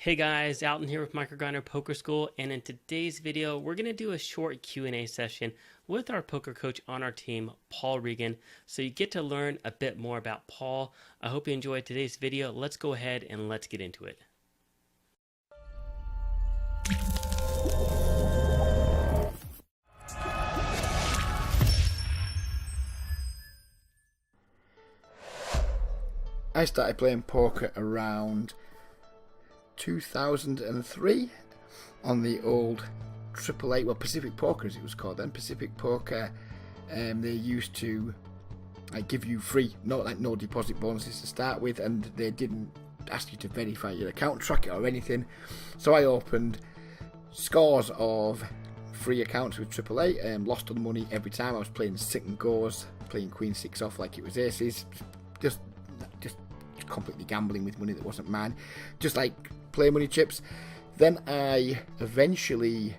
Hey guys, Alton here with Microgrinder Poker School, and in today's video we're going to do a short Q&A session with our poker coach on our team, Paul Regan, so you get to learn a bit more about Paul. I hope you enjoyed today's video. Let's go ahead and let's get into it. I started playing poker around 2003 on the old AAA, well, Pacific Poker as it was called then. Pacific Poker, they used to give you free, no deposit bonuses to start with, and they didn't ask you to verify your account, track it or anything. So I opened scores of free accounts with AAA, lost on money every time. I was playing second goes, playing Queen 6 off like it was aces, just completely gambling with money that wasn't mine, just like play money chips. Then I eventually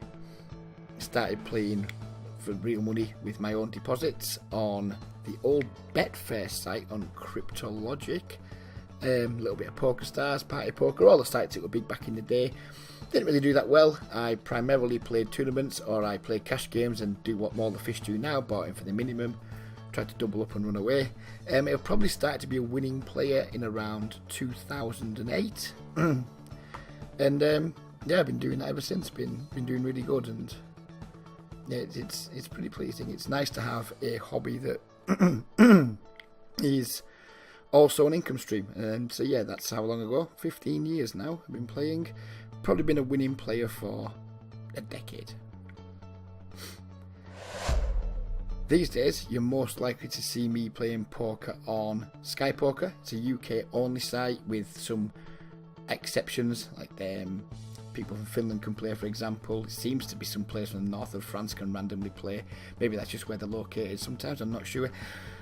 started playing for real money with my own deposits on the old Betfair site on Cryptologic, a little bit of Poker Stars, Party Poker, all the sites that were big back in the day. Didn't really do that well. I primarily played tournaments, or I played cash games and do what all the fish do now, bought in for the minimum, tried to double up and run away. It'll probably start to be a winning player in around 2008. And yeah, I've been doing that ever since. Been doing really good, and yeah, it's pretty pleasing. It's nice to have a hobby that is also an income stream. And so yeah, that's how long ago? 15 years now I've been playing. Probably been a winning player for a decade. These days, you're most likely to see me playing poker on Sky Poker. It's a UK only site with some exceptions, like people from Finland can play, for example. It seems to be some players from the north of France can randomly play. Maybe that's just where they're located sometimes, I'm not sure.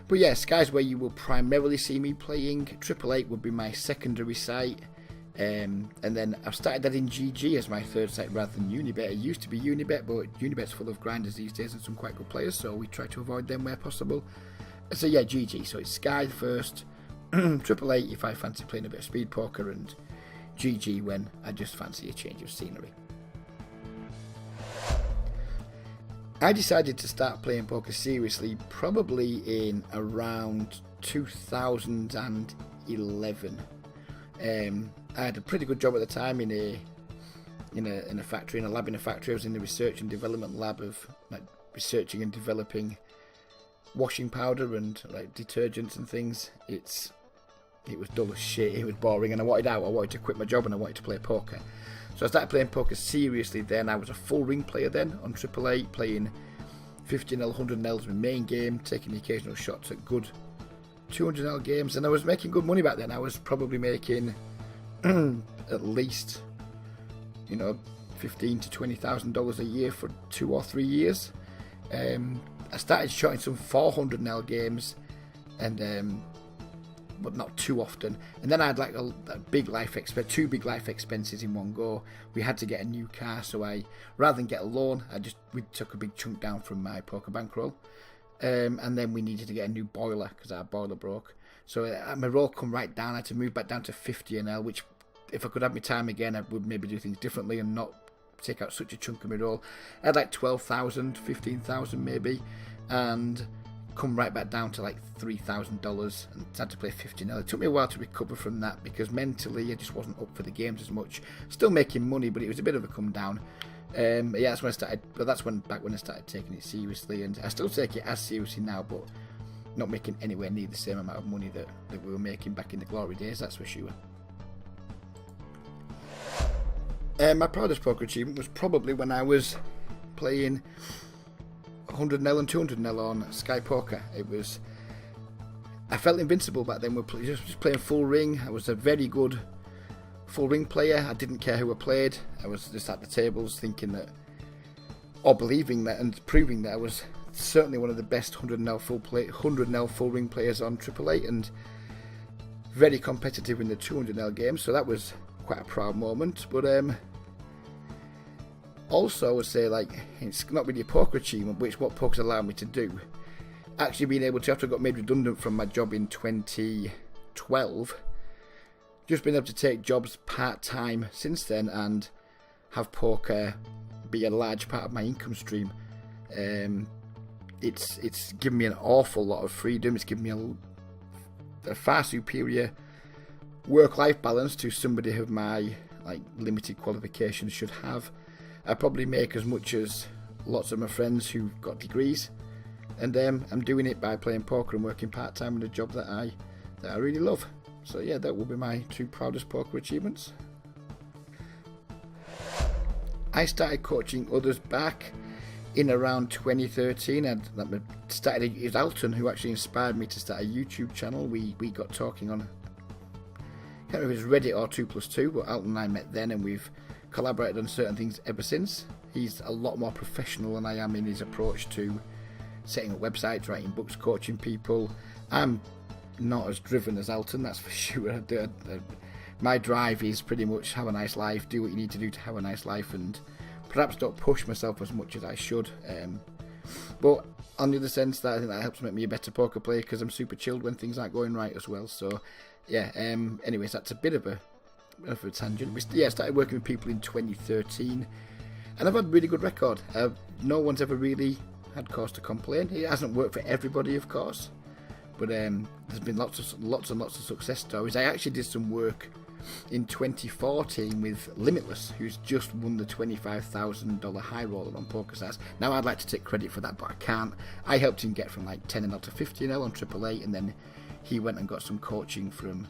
But yeah, Sky's where you will primarily see me playing. Triple Eight would be my secondary site. And then I've started adding GG as my third site rather than Unibet. It used to be Unibet, but Unibet's full of grinders these days and some quite good players, so we try to avoid them where possible. So yeah, GG. So it's Sky first, Triple Eight if I fancy playing a bit of speed poker, and GG when I just fancy a change of scenery. I decided to start playing poker seriously probably in around 2011. I had a pretty good job at the time in a factory, in a lab in a factory. I was in the research and development lab of researching and developing washing powder and detergents and things. It was dull as shit. It was boring, and I wanted out. I wanted to quit my job and I wanted to play poker. So I started playing poker seriously then. I was a full ring player then on Triple Eight, playing 50L, 100L as my main game, taking the occasional shots at good 200L games, and I was making good money back then. I was probably making at least, $15,000 to $20,000 a year for 2 or 3 years. I started shotting some 400L games, and but not too often. And then I had a big life expense, 2 big life expenses in one go. We had to get a new car, so rather than get a loan, we took a big chunk down from my poker bankroll. And then we needed to get a new boiler because our boiler broke. So my roll come right down. I had to move back down to 50NL, which if I could have my time again, I would maybe do things differently and not take out such a chunk of my roll. I had 12,000, 15,000 maybe, and come right back down to $3,000 and had to play 50NL. It took me a while to recover from that because mentally I just wasn't up for the games as much. Still making money, but it was a bit of a come down. Yeah, that's when I started. But that's back when I started taking it seriously, and I still take it as seriously now, but not making anywhere near the same amount of money that we were making back in the glory days. That's for sure. My proudest poker achievement was probably when I was playing 100L and 200L on Sky Poker. I felt invincible back then. We were just playing full ring. I was a very good full ring player. I didn't care who I played. I was just at the tables thinking that, or believing that, and proving that I was certainly one of the best 100L full ring players on Triple Eight, and very competitive in the 200L games. So that was quite a proud moment. But also I would say it's not really a poker achievement, which what poker's allowed me to do. Actually being able to, after I got made redundant from my job in 2012, just been able to take jobs part-time since then and have poker be a large part of my income stream. It's given me an awful lot of freedom. It's given me a far superior work-life balance to somebody of my limited qualifications should have. I probably make as much as lots of my friends who've got degrees, and I'm doing it by playing poker and working part-time in a job that I really love. So yeah, that will be my 2 proudest poker achievements. I started coaching others back in around 2013, and that started. It was Alton who actually inspired me to start a YouTube channel. We got talking on, I can't remember if it was Reddit or 2+2, but Alton and I met then, and we've collaborated on certain things ever since. He's a lot more professional than I am in his approach to setting up websites, writing books, coaching people. I'm not as driven as Alton, that's for sure. My drive is pretty much have a nice life, do what you need to do to have a nice life, and perhaps don't push myself as much as I should. But on the other sense, that I think that helps make me a better poker player because I'm super chilled when things aren't going right as well. So yeah, anyways, that's a bit of a tangent. I started working with people in 2013, and I've had a really good record. No one's ever really had cause to complain. It hasn't worked for everybody, of course, but there's been lots and lots of success stories. I actually did some work in 2014 with Limitless, who's just won the $25,000 high roller on PokerStars. Now I'd like to take credit for that, but I can't. I helped him get from 10NL to 50NL on AAA, and then he went and got some coaching from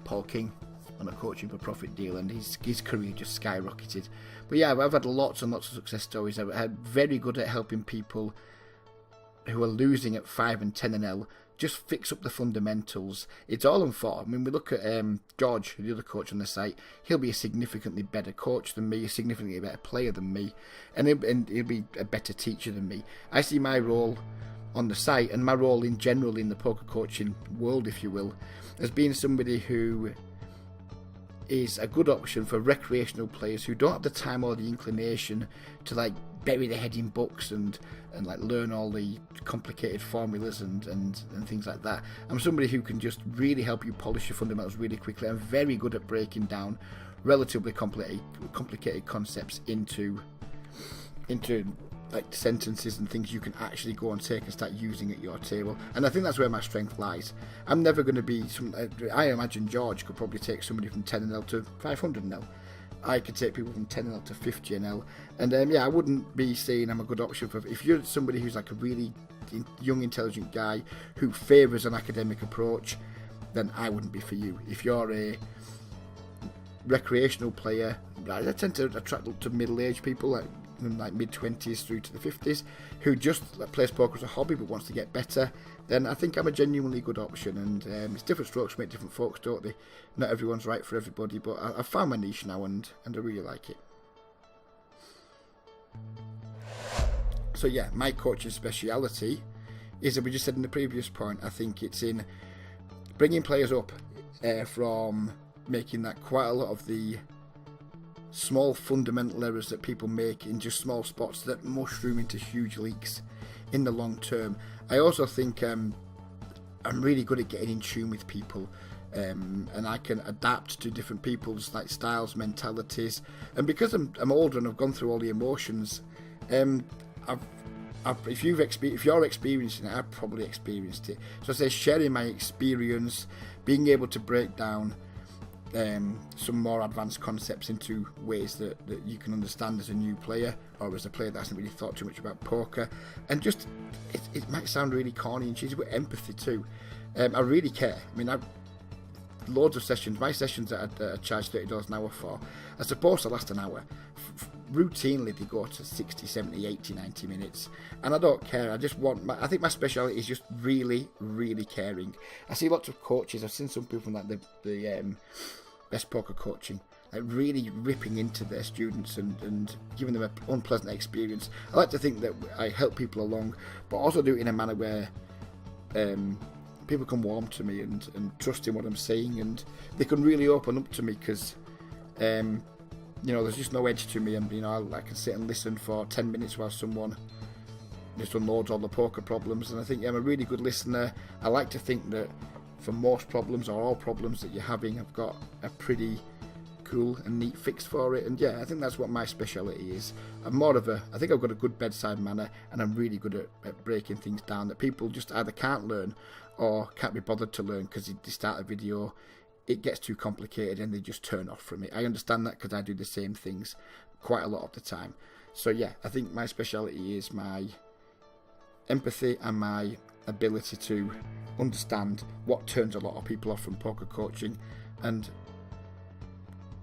Paul King on a coaching for profit deal, and his career just skyrocketed. But yeah, I've had lots and lots of success stories. I've had very good at helping people who are losing at 5 and 10NL just fix up the fundamentals. It's all in form. I mean, we look at George, the other coach on the site. He'll be a significantly better coach than me, a significantly better player than me, and he'll be a better teacher than me. I see my role on the site, and my role in general in the poker coaching world, if you will, as being somebody who is a good option for recreational players who don't have the time or the inclination to bury their head in books and learn all the complicated formulas and things like that. I'm somebody who can just really help you polish your fundamentals really quickly. I'm very good at breaking down relatively complicated concepts into sentences and things you can actually go and take and start using at your table. And I think that's where my strength lies. I'm never going to be I imagine George could probably take somebody from 10NL to 500NL. I could take people from 10NL to 50NL, and I wouldn't be saying I'm a good option for. If you're somebody who's a really young, intelligent guy who favours an academic approach, then I wouldn't be for you. If you're a recreational player, I tend to attract up to middle-aged people, mid-20s through to the 50s, who just plays poker as a hobby but wants to get better, then I think I'm a genuinely good option. And it's different strokes make different folks, don't they? Not everyone's right for everybody, but I've found my niche now, and I really like it. So yeah, my coaching speciality is, as we just said in the previous point, I think it's in bringing players up from making that quite a lot of the small fundamental errors that people make in just small spots that mushroom into huge leaks in the long term. I also think I'm really good at getting in tune with people, and I can adapt to different people's styles, mentalities, and because I'm older and I've gone through all the emotions, if you're experiencing it, I've probably experienced it. So I say sharing my experience, being able to break down some more advanced concepts into ways that you can understand as a new player or as a player that hasn't really thought too much about poker, and just it might sound really corny and cheesy, but empathy too. I really care. I mean, I've loads of sessions. My sessions that I charge $30 an hour for are supposed to last an hour. Routinely they go to 60, 70, 80, 90 minutes, and I don't care. I just want I think my speciality is just really, really caring. I see lots of coaches. I've seen some people from the best poker coaching, really ripping into their students and giving them an unpleasant experience. I like to think that I help people along, but also do it in a manner where people can warm to me and trust in what I'm saying, and they can really open up to me because there's just no edge to me, and I can sit and listen for 10 minutes while someone just unloads all the poker problems. And I think I'm a really good listener. I like to think that for most problems or all problems that you're having, I've got a pretty cool and neat fix for it. And yeah, I think that's what my speciality is. I think I've got a good bedside manner, and I'm really good at breaking things down that people just either can't learn or can't be bothered to learn because they start a video, it gets too complicated and they just turn off from it. I understand that because I do the same things quite a lot of the time. So yeah, I think my speciality is my empathy and my ability to understand what turns a lot of people off from poker coaching and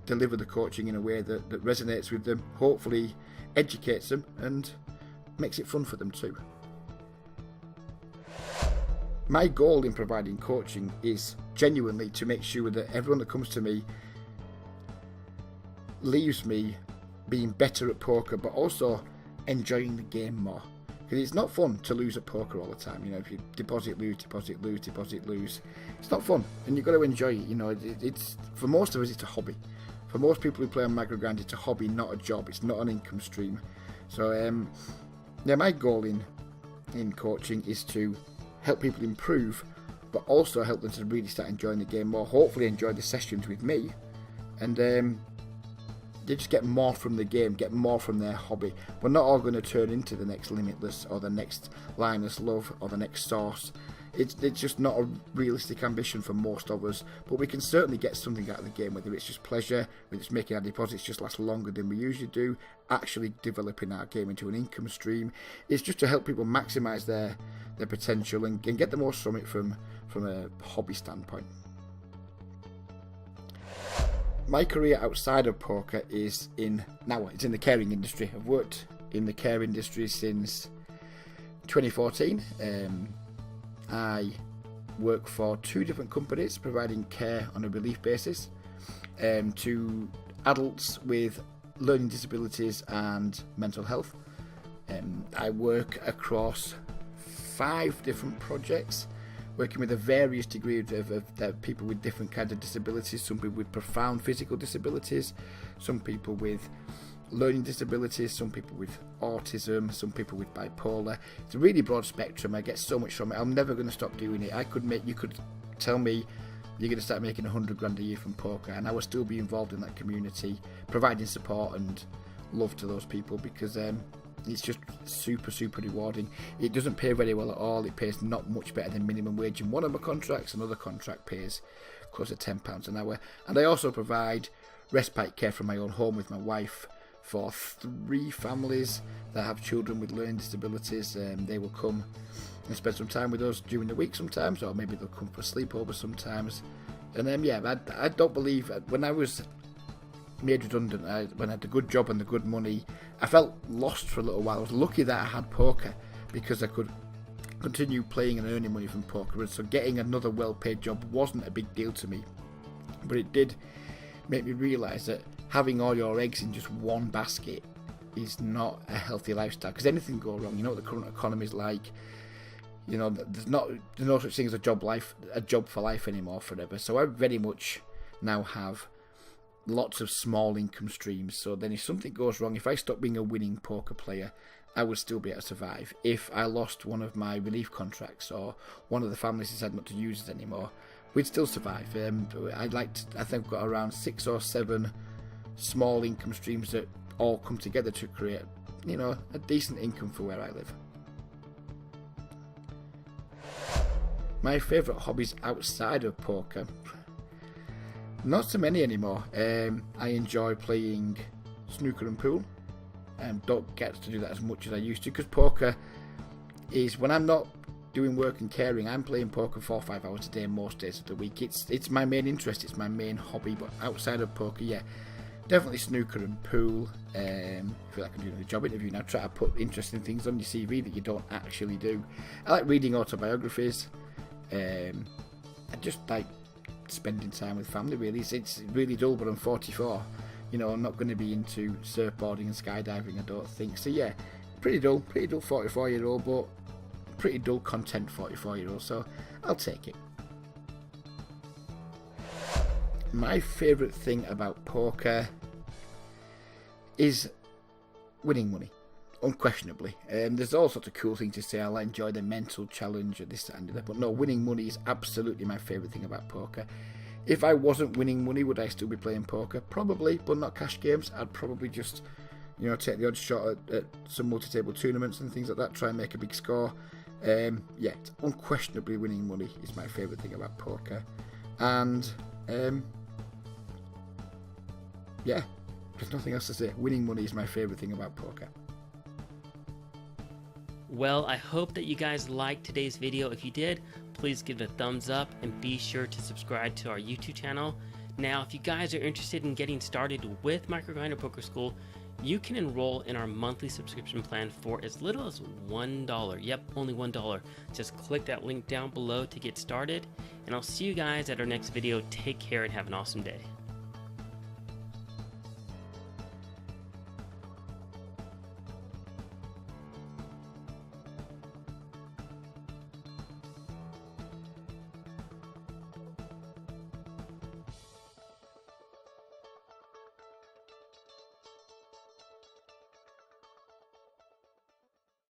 deliver the coaching in a way that resonates with them, hopefully educates them and makes it fun for them too. My goal in providing coaching is genuinely to make sure that everyone that comes to me leaves me being better at poker, but also enjoying the game more. Because it's not fun to lose at poker all the time. You know, if you deposit, lose, it's not fun, and you've got to enjoy it. You know, it's for most of us, it's a hobby. For most people who play on Microgrinder, it's a hobby, not a job. It's not an income stream. So, yeah, my goal in coaching is to help people improve, but also help them to really start enjoying the game more. Hopefully, enjoy the sessions with me, and they just get more from the game, get more from their hobby. We're not all going to turn into the next Limitless or the next Linus Love or the next Source. It's just not a realistic ambition for most of us, but we can certainly get something out of the game, whether it's just pleasure, whether it's making our deposits just last longer than we usually do, actually developing our game into an income stream. It's just to help people maximise their potential and get the most from it from a hobby standpoint. My career outside of poker is it's in the caring industry. I've worked in the care industry since 2014. I work for 2 different companies providing care on a relief basis to adults with learning disabilities and mental health. I work across 5 different projects, working with a various degree of people with different kinds of disabilities, some people with profound physical disabilities, some people with learning disabilities, some people with autism, some people with bipolar. It's a really broad spectrum. I get so much from it. I'm never going to stop doing it. You could tell me you're going to start making $100,000 a year from poker, and I will still be involved in that community, providing support and love to those people, because it's just super rewarding. It doesn't pay very well at all. It pays not much better than minimum wage in one of my contracts. Another contract pays close to £10 an hour. And I also provide respite care from my own home with my wife for 3 families that have children with learning disabilities. They will come and spend some time with us during the week sometimes, or maybe they'll come for sleepover sometimes. And I don't believe, when I was made redundant, when I had the good job and the good money, I felt lost for a little while. I was lucky that I had poker, because I could continue playing and earning money from poker, and so getting another well-paid job wasn't a big deal to me. But it did make me realise that having all your eggs in just one basket is not a healthy lifestyle, because anything can go wrong. You know what the current economy is like. You know, there's no such thing as a job for life anymore forever. So I very much now have lots of small income streams. So then if something goes wrong, if I stop being a winning poker player, I would still be able to survive. If I lost one of my relief contracts, or one of the families decided not to use it anymore, we'd still survive. I think I've got around 6 or 7 small income streams that all come together to create, you know, a decent income for where I live. My favourite hobbies outside of poker, not so many anymore. I enjoy playing snooker and pool. Don't get to do that as much as I used to, because poker is, when I'm not doing work and caring, I'm playing poker 4 or 5 hours a day most days of the week. It's my main interest, it's my main hobby. But outside of poker, yeah, definitely snooker and pool. I feel like I'm doing a job interview now, try to put interesting things on your CV that you don't actually do. I like reading autobiographies. I just like spending time with family, really. It's really dull, but I'm 44. You know, I'm not going to be into surfboarding and skydiving, I don't think. So yeah, pretty dull 44-year-old, but pretty dull content 44-year-old, so I'll take it. My favourite thing about poker is winning money. unquestionably. There's all sorts of cool things to say. I enjoy the mental challenge at this and that, but no, winning money is absolutely my favourite thing about poker. If I wasn't winning money, would I still be playing poker? Probably, but not cash games. I'd probably just, take the odd shot at some multi-table tournaments and things like that, try and make a big score. It's unquestionably winning money is my favourite thing about poker. And, there's nothing else to say. Winning money is my favourite thing about poker. Well, I hope that you guys liked today's video. If you did, please give it a thumbs up and be sure to subscribe to our YouTube channel. Now, if you guys are interested in getting started with Microgrinder Poker School, you can enroll in our monthly subscription plan for as little as $1. Yep, only $1. Just click that link down below to get started, and I'll see you guys at our next video. Take care and have an awesome day.